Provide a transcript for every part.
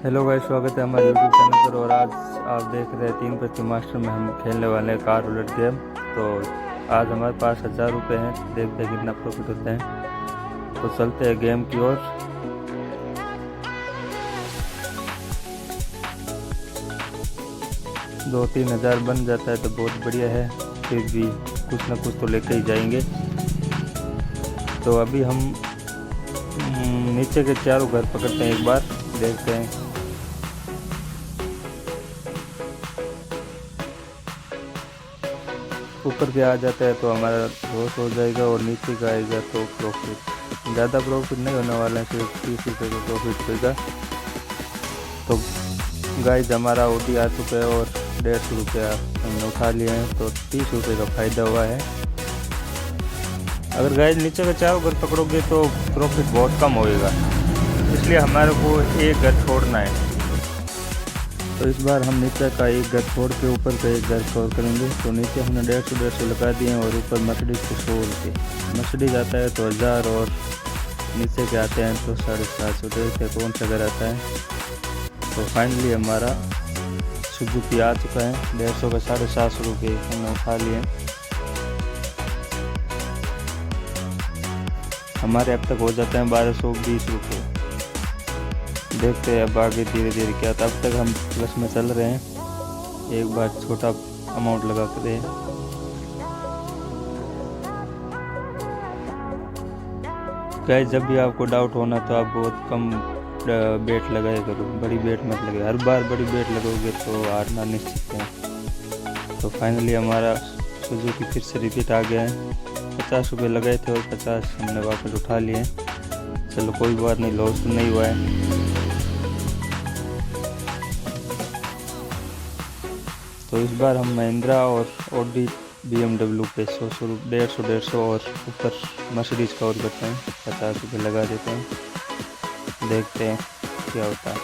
Hello guys, स्वागत है हमारे यूट्यूब चैनल पर। और आज आप देख रहे हैं 3 प्रति मास्टर में हम खेलने वाले हैं कार रूलेट गेम। तो आज हमारे पास 1000 रुपये हैं, देखते हैं कितना प्रॉफिट होता है। तो चलते हैं गेम की ओर। 2-3 हज़ार बन जाता है तो बहुत बढ़िया है, फिर भी कुछ ना कुछ तो लेके ही जाएंगे। तो अभी हम नीचे के चारों घर पकड़ते हैं, एक बार देखते हैं। ऊपर के आ जाता है तो हमारा लॉस हो जाएगा और नीचे का आएगा तो प्रॉफिट। ज़्यादा प्रॉफिट नहीं होने वाला है, सिर्फ 30 रुपये का प्रॉफिट होगा। तो गाइस, हमारा ओडी आ चुका है और 150 रुपया हमने उठा लिए हैं, तो 30 रुपये का फ़ायदा हुआ है। अगर गाइस नीचे का चारों घर पकड़ोगे तो प्रॉफिट बहुत कम होएगा, इसलिए हमारे को एक घर छोड़ना है। तो इस बार हम नीचे का एक घर छोड़ के ऊपर का एक घर कवर करेंगे। तो नीचे हमने 150 लगा दिए हैं और ऊपर मर्सिडीज को 100 रुपये। मर्सिडीज आता है तो 1000 और नीचे के आते हैं तो 750। देखते हैं कौन सा घर आता है। तो फाइनली हमारा सुजुकी आ चुका है। 150 का 750 रुपये हमने उठा लिए। हमारे अब तक हो जाते हैं 1220 रुपये। देखते हैं अब आगे धीरे धीरे क्या। तब तक हम प्लस में चल रहे हैं। एक बार छोटा अमाउंट लगा कर दे। गाइस, जब भी आपको डाउट होना तो आप बहुत कम बेट लगाया करो, बड़ी बेट मत लगाए। हर बार बड़ी बेट लगोगे तो हारना निश्चित है। तो फाइनली हमारा सुजुकी फिर से रिपीट आ गया है। 50 रुपये लगाए थे और 50 हमने वापस उठा लिए। चलो कोई बात नहीं, लॉस तो नहीं हुआ है। तो इस बार हम महिंद्रा और ऑडी BMW पे 100 और ऊपर मर्सिडीज कवर करते हैं। 50 रुपये लगा देते हैं, देखते हैं क्या होता है।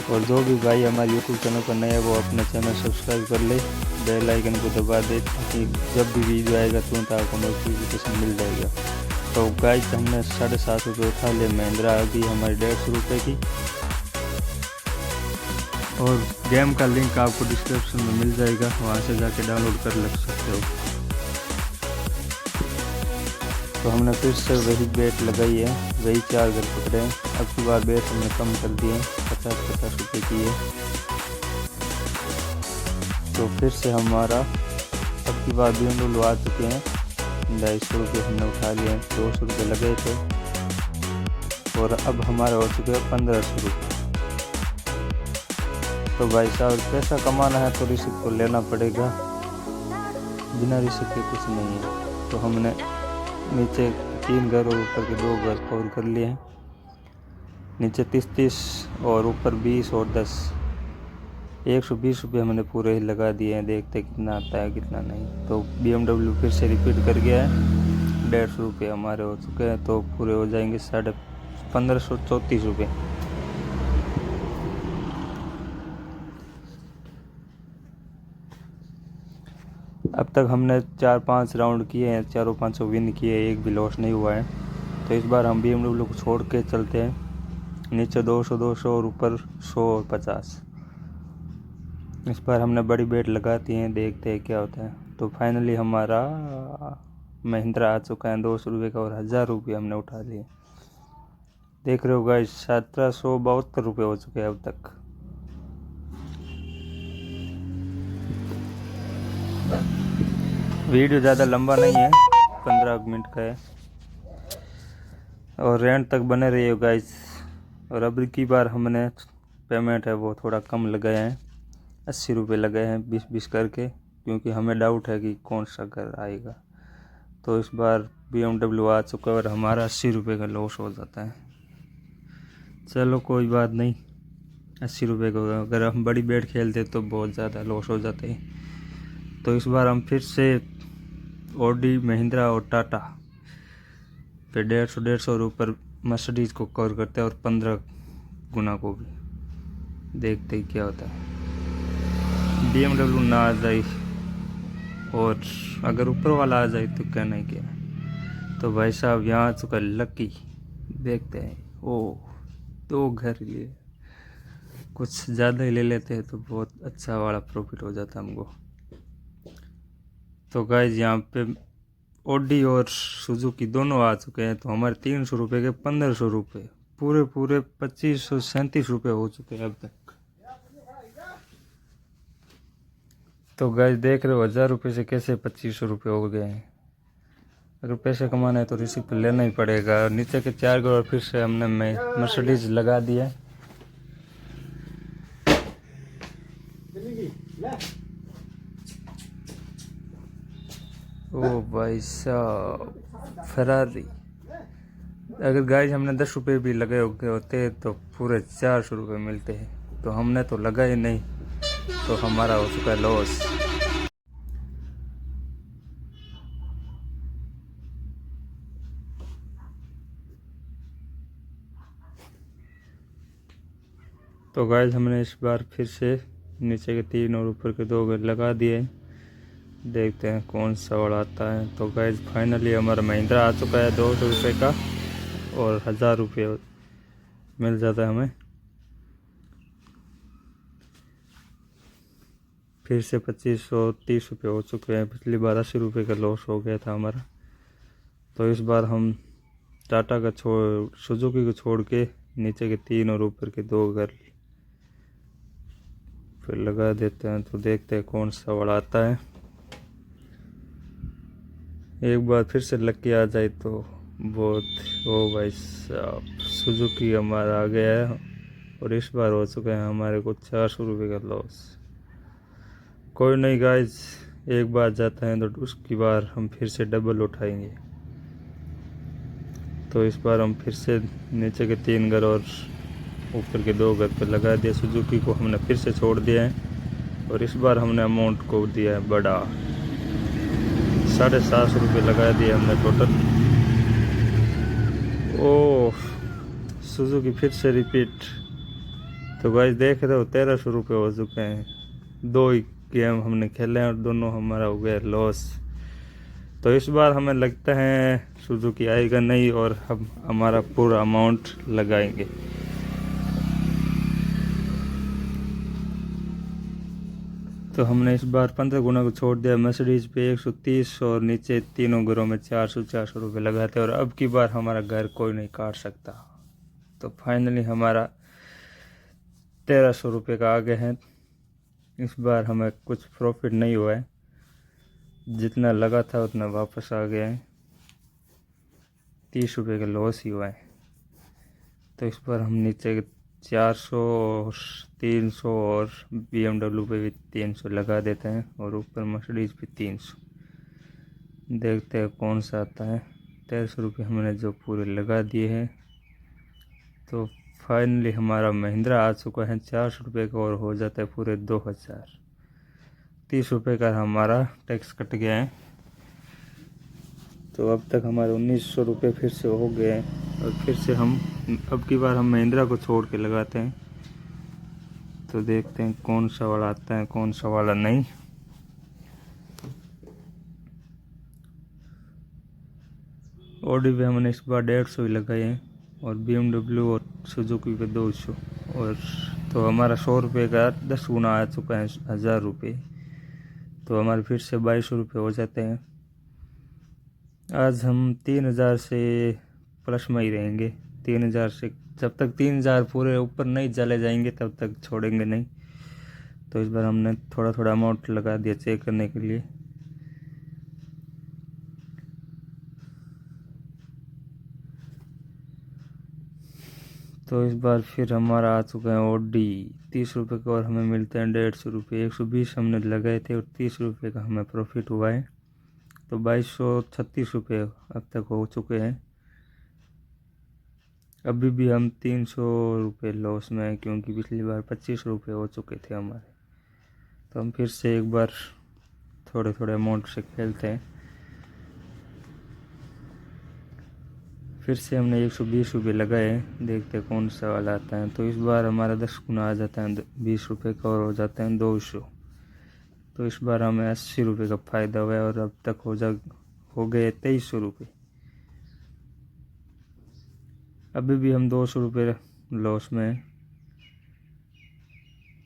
और जो भी भाई हमारे यूट्यूब चैनल पर नए है वो अपने चैनल सब्सक्राइब कर ले, बेल आइकन को दबा दे, ताकि जब भी वीडियो आएगा तुरंत आपको नोटिफिकेशन मिल जाएगा। तो गाइस, हमने 750 रुपये उठा लिए। महिंद्रा अभी हमारी 150 रुपये की। और गेम का लिंक आपको डिस्क्रिप्शन में मिल जाएगा, वहाँ से जाके डाउनलोड कर लग सकते हो। तो हमने फिर से वही बेट लगाई है, वही 4 घर पकड़े हैं। अब की बार बेट हमने कम कर दिए, 50-50 रुपये की है। तो फिर से हमारा अब की बार BMW आ चुके हैं। 250 रुपये हमने उठा लिए हैं, 200 रुपये लगे थे और अब हमारे हो चुके हैं 1500 रुपये। तो भाई साहब, पैसा कमाना है तो रिस्क तो लेना पड़ेगा, बिना रिस्क के कुछ नहीं है। तो हमने नीचे 3 घर और ऊपर के 2 घर कवर कर लिए हैं। नीचे 30-30 और ऊपर 20 और 10, 120 रुपये हमने पूरे ही लगा दिए हैं। देखते कितना आता है कितना नहीं। तो BMW फिर से रिपीट कर गया है। 150 रुपये हमारे हो चुके हैं, तो पूरे हो जाएंगे 1534 रुपये। अब तक हमने 4-5 राउंड किए हैं, चारों 500 विन किए, एक भी लॉस नहीं हुआ है। तो इस बार हम BMW को छोड़ के चलते हैं। नीचे 200 और ऊपर 100 और 50। इस बार हमने बड़ी बेट लगाती हैं, देखते हैं क्या होता है। तो फाइनली हमारा महिंद्रा आ चुका है 200 रुपये का और 1000 रुपये हमने उठा लिए। देख रहे हो गाइस, 1772 रुपये हो चुके हैं अब तक। वीडियो ज़्यादा लंबा नहीं है, 15 मिनट का है और एंड तक बने रहिए गाइस। और अब की बार हमने पेमेंट है वो थोड़ा कम लगाए हैं, 80 रुपये लगाए हैं 20-20 करके, क्योंकि हमें डाउट है कि कौन सा घर आएगा। तो इस बार BMW आ चुका है और हमारा 80 रुपये का लॉस हो जाता है। चलो कोई बात नहीं, 80 रुपये को अगर हम बड़ी बेट खेलते तो बहुत ज़्यादा लॉस हो जाते हैं। तो इस बार हम फिर से ऑडी, महिंद्रा और टाटा पे 150 और ऊपर मर्सिडीज को कवर करते हैं और 15 गुना को भी। देखते ही क्या होता है। BMW ना आ जाए और अगर ऊपर वाला आ जाए तो कहना ही क्या है। तो भाई साहब, यहाँ आ चुका लकी, देखते हैं। ओ 2 घर लिए कुछ ज़्यादा ही ले लेते हैं तो बहुत अच्छा वाला प्रॉफिट हो जाता हमको। तो गाइज यहाँ पे ऑडी और सुजुकी दोनों आ चुके हैं। तो हमारे 300 रुपये के 1500 रुपये, पूरे 2537 रुपये हो चुके हैं अब तक। तो गाइज देख रहे हो 1000 रुपये से कैसे 2500 रुपये हो गए हैं। अगर पैसे कमाना है तो रिस्क तो लेना ही पड़ेगा। और नीचे के 4 करोड़ फिर से हमने मर्सिडीज लगा दिया। ओ भाई साहब फरारी। अगर गाइस हमने 10 रुपये भी लगे होते तो पूरे 400 रुपये मिलते हैं। तो हमने तो लगा ही नहीं, तो हमारा हो चुका है लॉस। तो गाइस हमने इस बार फिर से नीचे के 3 और ऊपर के 2 लगा दिए। देखते हैं कौन सा वाला आता है। तो गाइस फाइनली हमारा महिंद्रा आ चुका है 200 रुपये का, और 1000 रुपये मिल जाता है हमें। फिर से 2530 रुपये हो चुके हैं। पिछली बार 80 रुपये का लॉस हो गया था हमारा। तो इस बार हम टाटा का सुजुकी को छोड़ के नीचे के 3 और ऊपर के 2 घर फिर लगा देते हैं। तो देखते हैं कौन सा वाला आता है। एक बार फिर से लग के आ जाए तो बहुत। ओ भाई साहब सुजुकी हमारा आ गया है, और इस बार हो चुके हैं हमारे को 400 रुपये का लॉस। कोई नहीं गाइज, एक बार जाता है तो उसकी बार हम फिर से डबल उठाएंगे। तो इस बार हम फिर से नीचे के 3 घर और ऊपर के 2 घर पर लगा दिया। सुजुकी को हमने फिर से छोड़ दिया है, और इस बार हमने अमाउंट को दिया है बड़ा, 750 रुपये लगा दिए हमने टोटल। ओह सुजुकी फिर से रिपीट। तो गाइस देख रहे हो 1300 रुपये हो चुके हैं। 2 ही गेम हमने खेले हैं और दोनों हमारा हो गया लॉस। तो इस बार हमें लगता है सुजुकी आएगा नहीं, और हम हमारा पूरा अमाउंट लगाएंगे। तो हमने इस बार 15 गुना को छोड़ दिया मर्सिडीज पे 130, और नीचे तीनों घरों में 400 रुपये लगाते। और अब की बार हमारा घर कोई नहीं काट सकता। तो फाइनली हमारा 1300 रुपये का आ गए हैं। इस बार हमें कुछ प्रॉफिट नहीं हुआ है, जितना लगा था उतना वापस आ गया है। 30 रुपये का लॉस ही हुआ है। तो इस बार हम नीचे 400 और 300 और BMW पे भी 300 लगा देते हैं, और ऊपर मर्सिडीज पे 300। देखते हैं कौन सा आता है। 1300 रुपये हमने जो पूरे लगा दिए हैं। तो फाइनली हमारा महिंद्रा आ चुका है 400 रुपये का, और हो जाता है पूरे 2000। 30 रुपये का हमारा टैक्स कट गया है। तो अब तक हमारे 1900 रुपये फिर से हो गए हैं। और फिर से हम अब की बार हम महिंद्रा को छोड़ के लगाते हैं। तो देखते हैं कौन सा वाला आता है कौन सा वाला नहीं। ऑडी पे हमने इस बार 150 ही लगाए हैं, और BMW और सुजुकी पे 200। और तो हमारा 100 रुपये का 10 गुना आ चुका है 1000 रुपये। तो हमारे फिर से 2200 रुपये हो जाते हैं। आज हम 3000 से प्लस में ही रहेंगे। 3000 से जब तक 3000 पूरे ऊपर नहीं चले जाएंगे तब तक छोड़ेंगे नहीं। तो इस बार हमने थोड़ा थोड़ा अमाउंट लगा दिया चेक करने के लिए। तो इस बार फिर हमारा आ चुका है ऑडी 30 रुपये का, और हमें मिलते हैं 150 रुपये। 120 हमने लगाए थे, और 30 रुपये का हमें प्रॉफिट हुआ है। तो 2236 रुपये अब तक हो चुके हैं। अभी भी हम 300 रुपये लॉस में हैं, क्योंकि पिछली बार 25 रुपये हो चुके थे हमारे। तो हम फिर से एक बार थोड़े थोड़े अमाउंट से खेलते हैं। फिर से हमने 120 रुपये लगाए, देखते हैं कौन सा वाला आता है। तो इस बार हमारा 10 गुना आ जाता है 20 रुपये का, और हो जाते हैं 200। तो इस बार हमें 80 रुपये का फ़ायदा हुआ है, और अब तक हो गए 2300 रुपये। अभी भी हम 200 रुपये लॉस में हैं।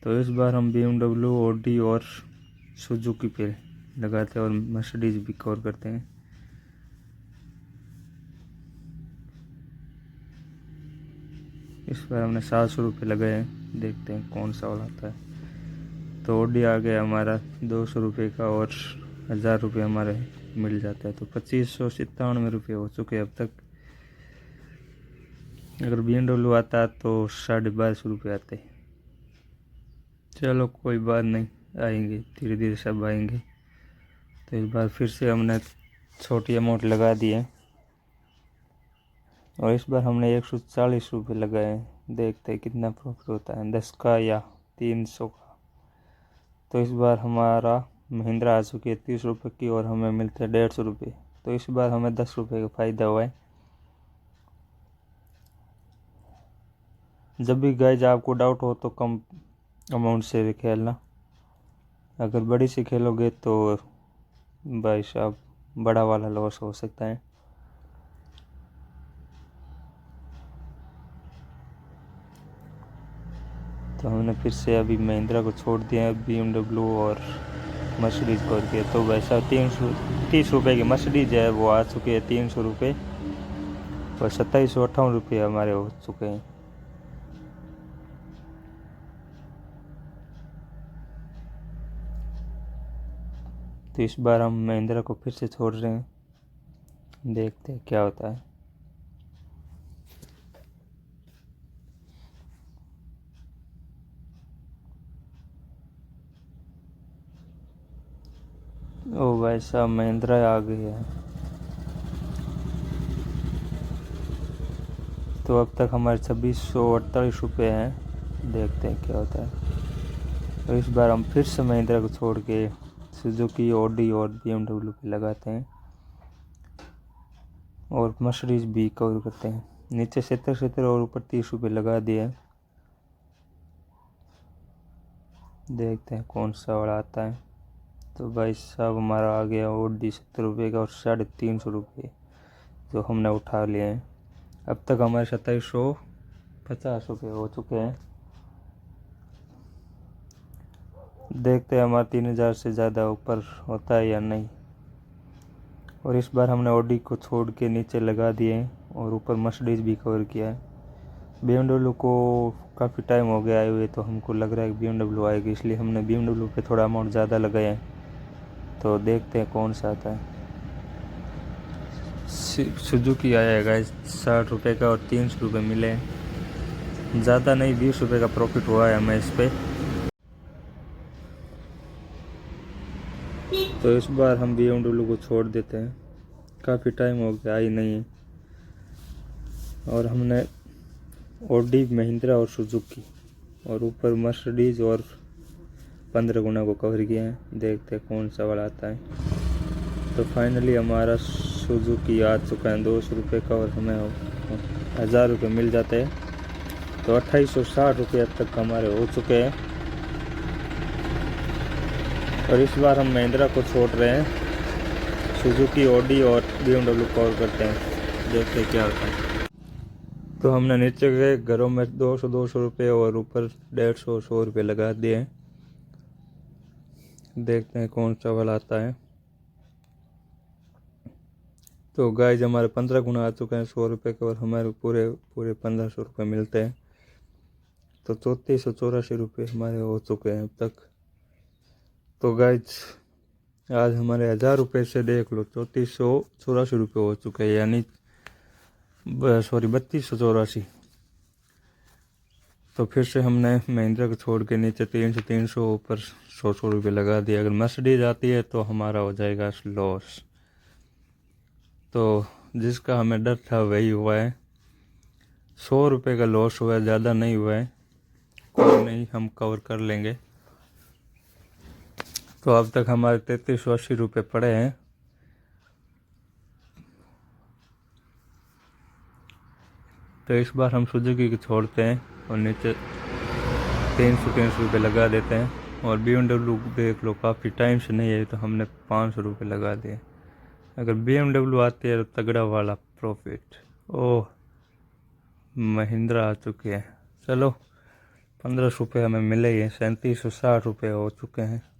तो इस बार हम BMW, ऑडी और सुजुकी पे लगाते हैं और मर्सिडीज भी कवर करते हैं। इस बार हमने 700 रुपये लगाए हैं, देखते हैं कौन सा वाला आता है। तो ऑडी आ गया हमारा 200 रुपये का और 1000 रुपये हमारे मिल जाता है, तो 2597 रुपये हो चुके हैं अब तक। अगर BMW आता तो 1250 रुपये आते। चलो कोई बात नहीं, आएंगे धीरे धीरे सब आएंगे। तो इस बार फिर से हमने छोटी अमाउंट लगा दी है और इस बार हमने 140 रुपये लगाए हैं। देखते हैं कितना प्रॉफिट होता है, 10 का या 300 का। तो इस बार हमारा महिंद्रा आ चुकी है 30 रुपये की और हमें मिलते हैं 150 रुपये। तो इस बार हमें 10 रुपये का फ़ायदा हुआ है। जब भी गाइज आपको डाउट हो तो कम अमाउंट से खेलना, अगर बड़ी से खेलोगे तो भाई साहब बड़ा वाला लॉस हो सकता है। तो हमने फिर से अभी महिंद्रा को छोड़ दिया है, BMW और मर्सिडीज़ को किया। तो वैसा 330 रुपये की मर्सिडीज है वो आ चुकी है 300 रुपये और 2758 रुपये हमारे हो चुके हैं। तो इस बार हम महिंद्रा को फिर से छोड़ रहे हैं, देखते हैं क्या होता है। ओ भाई साहब महिंद्रा आ गई है। तो अब तक हमारे 2648 रुपये हैं, देखते हैं क्या होता है। तो इस बार हम फिर से महिंद्रा को छोड़ के सुजुकी, ऑडी और BMW पे लगाते हैं और मर्सिडीज भी कवर करते हैं। नीचे 70 और ऊपर 30 रुपये लगा दिए। देखते हैं कौन सा वाला आता है। तो भाई साहब हमारा आ गया ऑडी 70 रुपये का और 350 रुपये जो हमने उठा लिए हैं। अब तक हमारे 2750 रुपये हो चुके हैं। देखते हैं हमारा 3000 से ज़्यादा ऊपर होता है या नहीं। और इस बार हमने ऑडी को छोड़ के नीचे लगा दिए हैं और ऊपर मर्सिडीज भी कवर किया है। BMW को काफ़ी टाइम हो गया आए हुए, तो हमको लग रहा है कि BMW आएगी, इसलिए हमने BMW पे थोड़ा अमाउंट ज़्यादा लगाया है। तो देखते हैं कौन सा आता है। सुजुकी आया है गाइस 60 रुपये का और 300 रुपये मिले हैं, ज़्यादा नहीं 20 रुपये का प्रॉफिट हुआ है हमें इस पर। तो इस बार हम BMW को छोड़ देते हैं, काफ़ी टाइम हो गया आई नहीं है। और हमने ऑडी, महिंद्रा और सुजुकी और ऊपर मर्सिडीज और 15 गुना को कवर किया है। देखते हैं कौन सा वाला आता है। तो फाइनली हमारा सुजुकी आ चुका है 200 रुपये का और हमें 1000 रुपये मिल जाते हैं। तो 2860 रुपये अब तक हमारे हो चुके हैं। और इस बार हम महिंद्रा को छोड़ रहे हैं, सुजुकी, ऑडी और BMW कवर करते हैं, देखते क्या होता है। तो हमने नीचे के घरों में 200 रुपये और ऊपर 150 रुपये लगा दिए हैं। देखते हैं कौन सा वाला आता है। तो गाइस हमारे 15 गुना आ चुके हैं 100 रुपये के और हमारे पूरे 1500 रुपये मिलते हैं। तो 3484 रुपये हमारे हो चुके हैं अब तक। तो गाइस आज हमारे 1000 रुपये से देख लो 3484 रुपये हो चुके हैं, यानी 3284। तो फिर से हमने महिंद्रा को छोड़ के नीचे 300 ऊपर 100 रुपये लगा दिया। अगर मर्सिडीज आती है तो हमारा हो जाएगा लॉस। तो जिसका हमें डर था वही हुआ है, 100 रुपये का लॉस हुआ है, ज़्यादा नहीं हुआ है, कोई नहीं, हम कवर कर लेंगे। तो अब तक हमारे 3380 रुपये पड़े हैं। तो इस बार हम सुजुकी को छोड़ते हैं और नीचे 300 रुपये लगा देते हैं। और BMW देख लो काफ़ी टाइम से नहीं है, तो हमने 500 रुपये लगा दिए। अगर BMW आती है तो तगड़ा वाला प्रॉफिट। ओह महिंद्रा आ चुके हैं। चलो 1500 रुपये हमें मिले ही हैं। 3760 रुपये हो चुके हैं।